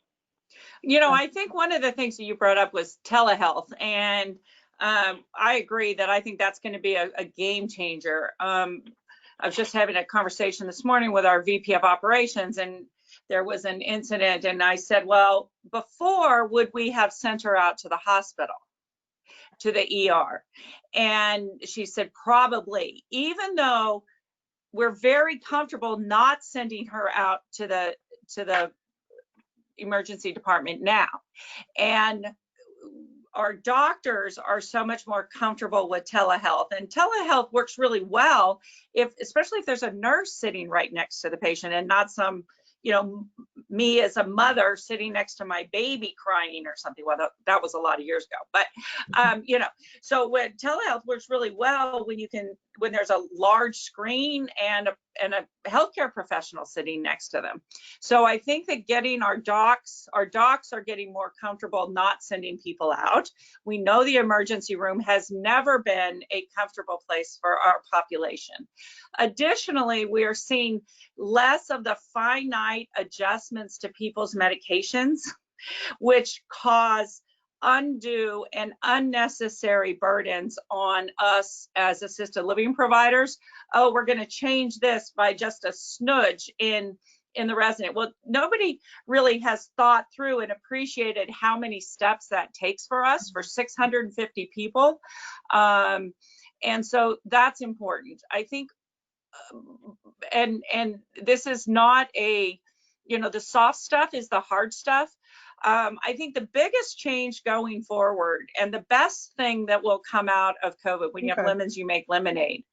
I think one of the things that you brought up was telehealth, and I agree that I think that's going to be a game changer. I was just having a conversation this morning with our VP of operations, and there was an incident, and I said, well, before, would we have sent her out to the hospital, to the ER? And she said, probably, even though we're very comfortable not sending her out to the emergency department now. And our doctors are so much more comfortable with telehealth, and telehealth works really well especially if there's a nurse sitting right next to the patient and not some, me as a mother sitting next to my baby crying or something. Well, that was a lot of years ago, but so when telehealth works really well when there's a large screen and a healthcare professional sitting next to them. So I think that getting our docs are getting more comfortable not sending people out. We know the emergency room has never been a comfortable place for our population. Additionally, we are seeing less of the finite adjustments to people's medications, which cause undue and unnecessary burdens on us as assisted living providers. Oh, we're going to change this by just a smidge in the resident. Well, nobody really has thought through and appreciated how many steps that takes for us for 650 people. And so that's important. I think, and this is not the soft stuff is the hard stuff. I think the biggest change going forward, and the best thing that will come out of COVID, when you have lemons, you make lemonade,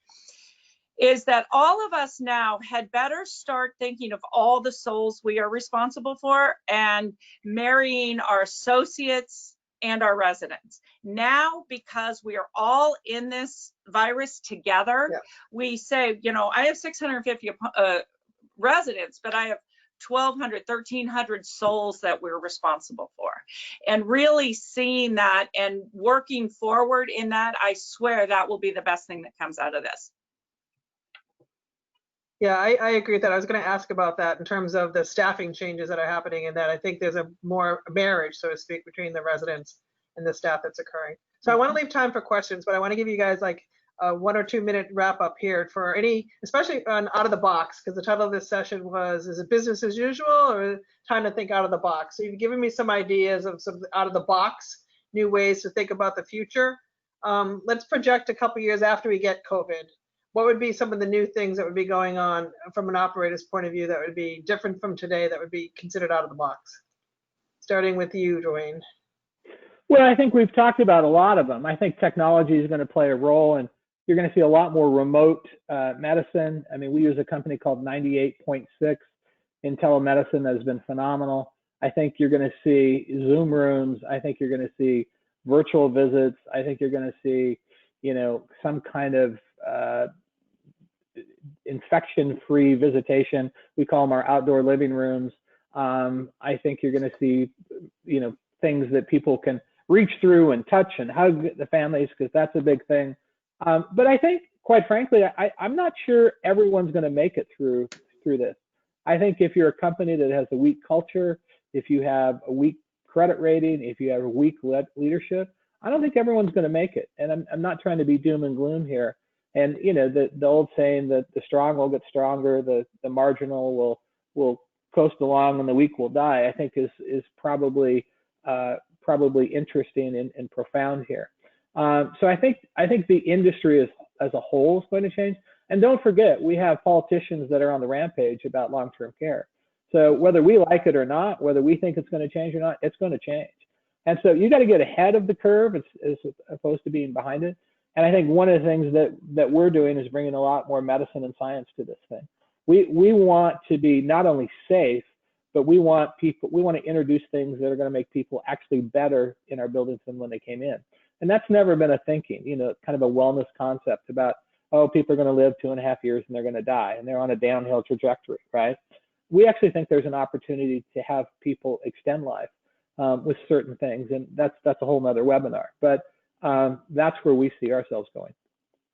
is that all of us now had better start thinking of all the souls we are responsible for and marrying our associates and our residents. Now, because we are all in this virus together, we say, I have 650 residents, but I have 1,200, 1,300 souls that we're responsible for. And really seeing that and working forward in that, I swear that will be the best thing that comes out of this. Yeah, I agree with that. I was going to ask about that in terms of the staffing changes that are happening, and that I think there's a more marriage, so to speak, between the residents and the staff that's occurring. So I want to leave time for questions, but I want to give you guys like a 1 or 2 minute wrap up here for any, especially on out of the box, because the title of this session was, is it business as usual or time to think out of the box? So you've given me some ideas of some out of the box, new ways to think about the future. Let's project a couple years after we get COVID. What would be some of the new things that would be going on from an operator's point of view that would be different from today, that would be considered out of the box? Starting with you, Dwayne. Well, I think we've talked about a lot of them. I think technology is going to play a role in You're going to see a lot more remote medicine. I mean, we use a company called 98.6 in telemedicine that has been phenomenal. I think you're going to see Zoom rooms. I think you're going to see virtual visits. I think you're going to see, you know, some kind of infection-free visitation. We call them our outdoor living rooms. I think you're going to see, you know, things that people can reach through and touch and hug the families, because that's a big thing. But I think, quite frankly, I'm not sure everyone's going to make it through this. I think if you're a company that has a weak culture, if you have a weak credit rating, if you have a weak leadership, I don't think everyone's going to make it. And I'm not trying to be doom and gloom here. And you know, the old saying that the strong will get stronger, the marginal will coast along, and the weak will die, I think is probably interesting and profound here. So I think the industry as a whole is going to change. And don't forget, we have politicians that are on the rampage about long-term care. So whether we like it or not, whether we think it's going to change or not, it's going to change. And so you got to get ahead of the curve as opposed to being behind it. And I think one of the things that we're doing is bringing a lot more medicine and science to this thing. We want to be not only safe, but we want to introduce things that are going to make people actually better in our buildings than when they came in. And that's never been a thinking, you know, kind of a wellness concept about, oh, people are going to live 2.5 years and they're going to die and they're on a downhill trajectory, right? We actually think there's an opportunity to have people extend life with certain things, and that's a whole nother webinar. But that's where we see ourselves going.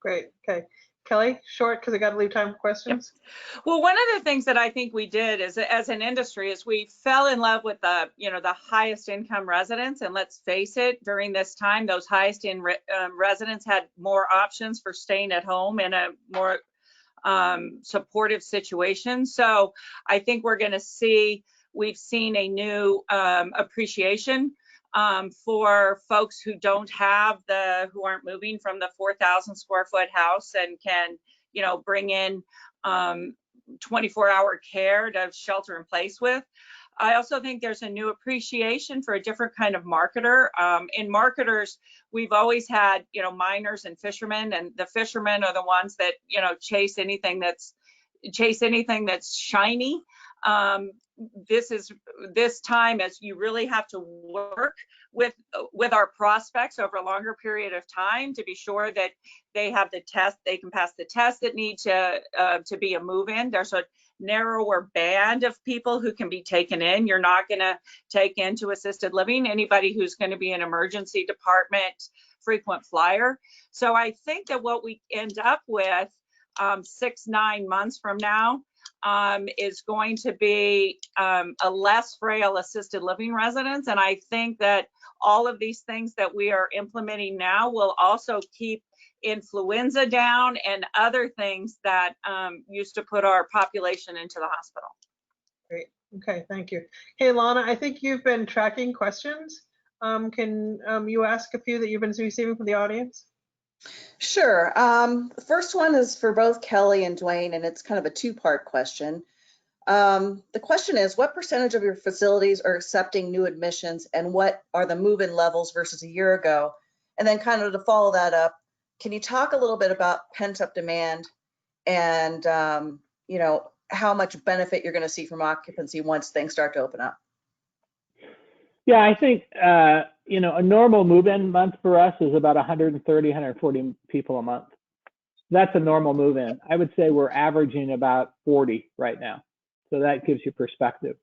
Great. Okay. Kelly, short, because I got to leave time for questions. Yep. Well, one of the things that I think we did as an industry is we fell in love with the highest income residents. And let's face it, during this time, those highest residents had more options for staying at home in a more supportive situation. So I think we've seen a new appreciation for folks who aren't moving from the 4,000 square foot house and can, you know, bring in 24-hour care to shelter in place with. I also think there's a new appreciation for a different kind of marketer. In marketers, we've always had, you know, miners and fishermen, and the fishermen are the ones that, you know, chase anything that's shiny. This time, as you really have to work with our prospects over a longer period of time to be sure that they have the test, they can pass the test that need to be a move-in. There's a narrower band of people who can be taken in. You're not going to take into assisted living anybody who's going to be an emergency department frequent flyer. So I think that what we end up with 6-9 months from now is going to be a less frail assisted living residence. And I think that all of these things that we are implementing now will also keep influenza down and other things that used to put our population into the hospital. Great. Okay, thank you. Hey, Lana, I think you've been tracking questions. Can you ask a few that you've been receiving from the audience? Sure. The first one is for both Kelly and Dwayne, and it's kind of a two-part question. The question is, what percentage of your facilities are accepting new admissions, and what are the move-in levels versus a year ago? And then kind of to follow that up, can you talk a little bit about pent-up demand and, you know, how much benefit you're going to see from occupancy once things start to open up? Yeah, I think, you know, a normal move-in month for us is about 130, 140 people a month. That's a normal move-in. I would say we're averaging about 40 right now. So that gives you perspective.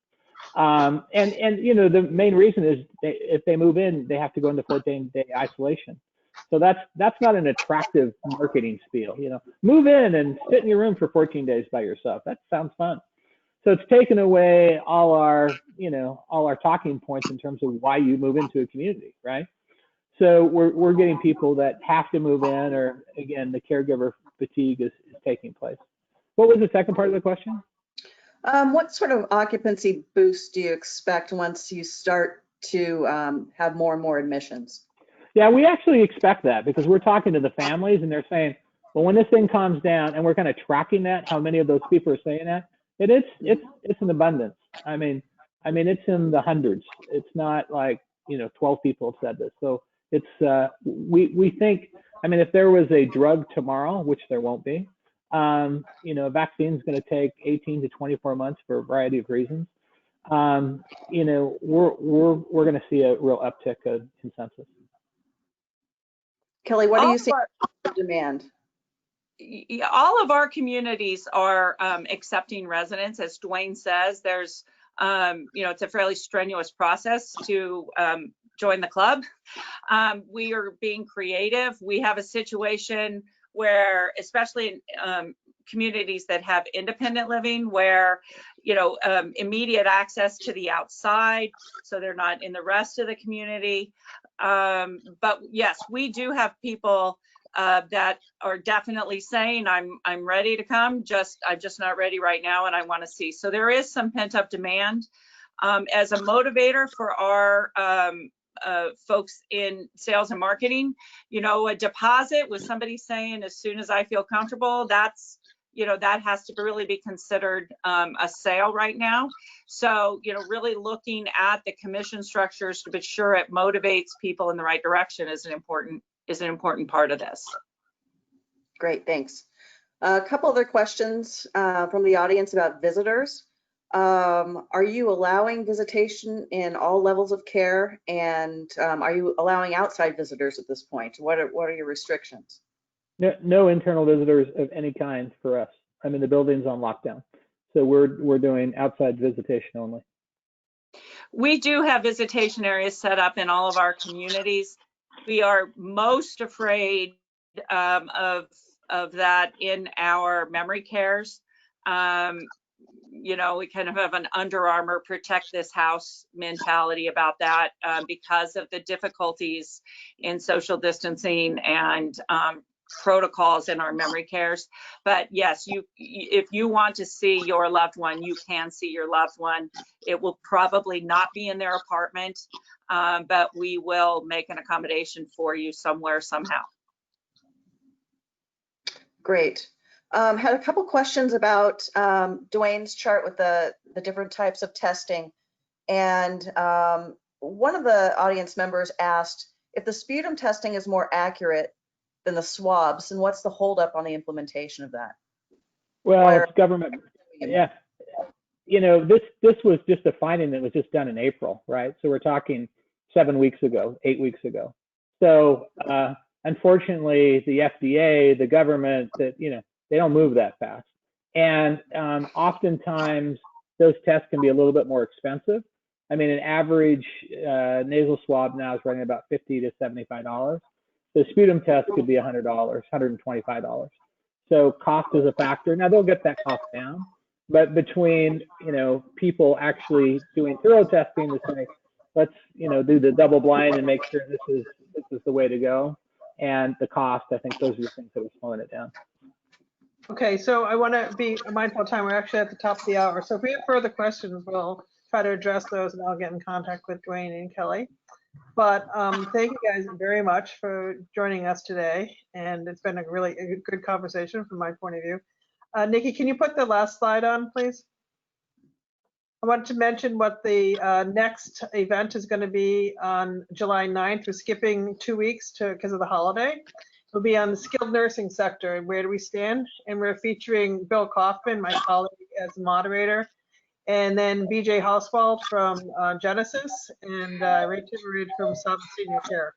And you know, the main reason is if they move in, they have to go into 14-day isolation. So that's not an attractive marketing spiel. You know, move in and sit in your room for 14 days by yourself. That sounds fun. So it's taken away all our talking points in terms of why you move into a community, right? So we're getting people that have to move in, or again, the caregiver fatigue is taking place. What was the second part of the question? What sort of occupancy boost do you expect once you start to have more and more admissions? Yeah, we actually expect that, because we're talking to the families and they're saying, well, when this thing calms down, and we're kind of tracking that, how many of those people are saying that, it's an abundance. I mean, it's in the hundreds. It's not like, you know, 12 people have said this. So it's we think I mean, if there was a drug tomorrow, which there won't be, you know, vaccine is going to take 18 to 24 months for a variety of reasons. You know, we're going to see a real uptick in census. Kelly, what do All you of see our- for demand? all of our communities are accepting residents. As Dwayne says, there's, you know, it's a fairly strenuous process to join the club. We are being creative. We have a situation where, especially in communities that have independent living, where, you know, immediate access to the outside, so they're not in the rest of the community. But yes, we do have people that are definitely saying, I'm ready to come, I'm just not ready right now, and I want to see. So there is some pent-up demand. As a motivator for our folks in sales and marketing, you know, a deposit with somebody saying, as soon as I feel comfortable, that's, you know, that has to really be considered a sale right now. So, you know, really looking at the commission structures to be sure it motivates people in the right direction is an important part of this. Great, thanks. A couple other questions from the audience about visitors. Are you allowing visitation in all levels of care? And are you allowing outside visitors at this point? What are your restrictions? No internal visitors of any kind for us. I mean, the building's on lockdown. So we're doing outside visitation only. We do have visitation areas set up in all of our communities. We are most afraid of that in our memory cares. You know, we kind of have an Under Armour protect this house mentality about that because of the difficulties in social distancing and protocols in our memory cares. But yes, if you want to see your loved one, you can see your loved one. It will probably not be in their apartment, but we will make an accommodation for you somewhere, somehow. Great. Had a couple questions about Dwayne's chart with the different types of testing. And one of the audience members asked, if the sputum testing is more accurate than the swabs, and what's the holdup on the implementation of that? Well, it's government. Yeah. You know, this was just a finding that was just done in April, right? So we're talking 7 weeks ago, 8 weeks ago. So unfortunately, the FDA, the government, that, you know, they don't move that fast. And oftentimes those tests can be a little bit more expensive. I mean, an average nasal swab now is running about $50 to $75. The sputum test could be $100, $125. So cost is a factor. Now they'll get that cost down, but between, you know, people actually doing thorough testing to say, let's, you know, do the double blind and make sure this is the way to go, and the cost, I think those are the things that are slowing it down. Okay, so I want to be mindful of time. We're actually at the top of the hour. So if we have further questions, we'll try to address those, and I'll get in contact with Dwayne and Kelly. But thank you guys very much for joining us today. And it's been a really good conversation from my point of view. Nikki, can you put the last slide on, please? I want to mention what the next event is going to be on July 9th. We're skipping 2 weeks because of the holiday. It'll be on the skilled nursing sector and where do we stand. And we're featuring Bill Kaufman, my colleague, as moderator. And then BJ Hauswald from Genesis, and Rachel Reed from Southern Senior Care.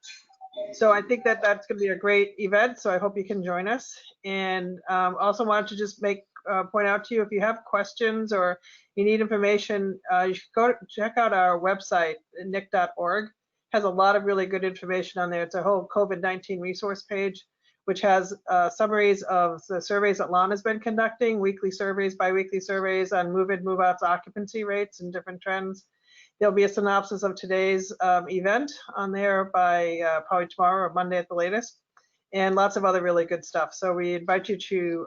So I think that that's going to be a great event. So I hope you can join us. And also wanted to just point out to you, if you have questions or you need information, you should go check out our website, nic.org. Has a lot of really good information on there. It's a whole COVID-19 resource page, which has summaries of the surveys that Lana's been conducting, weekly surveys, biweekly surveys on move-in, move-outs, occupancy rates and different trends. There'll be a synopsis of today's event on there by probably tomorrow or Monday at the latest, and lots of other really good stuff. So we invite you to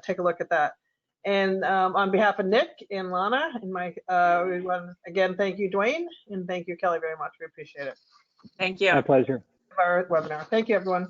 take a look at that. And on behalf of Nick and Lana and Mike, we want to again thank you, Dwayne, and thank you, Kelly, very much. We appreciate it. Thank you. My pleasure. Our webinar. Thank you, everyone.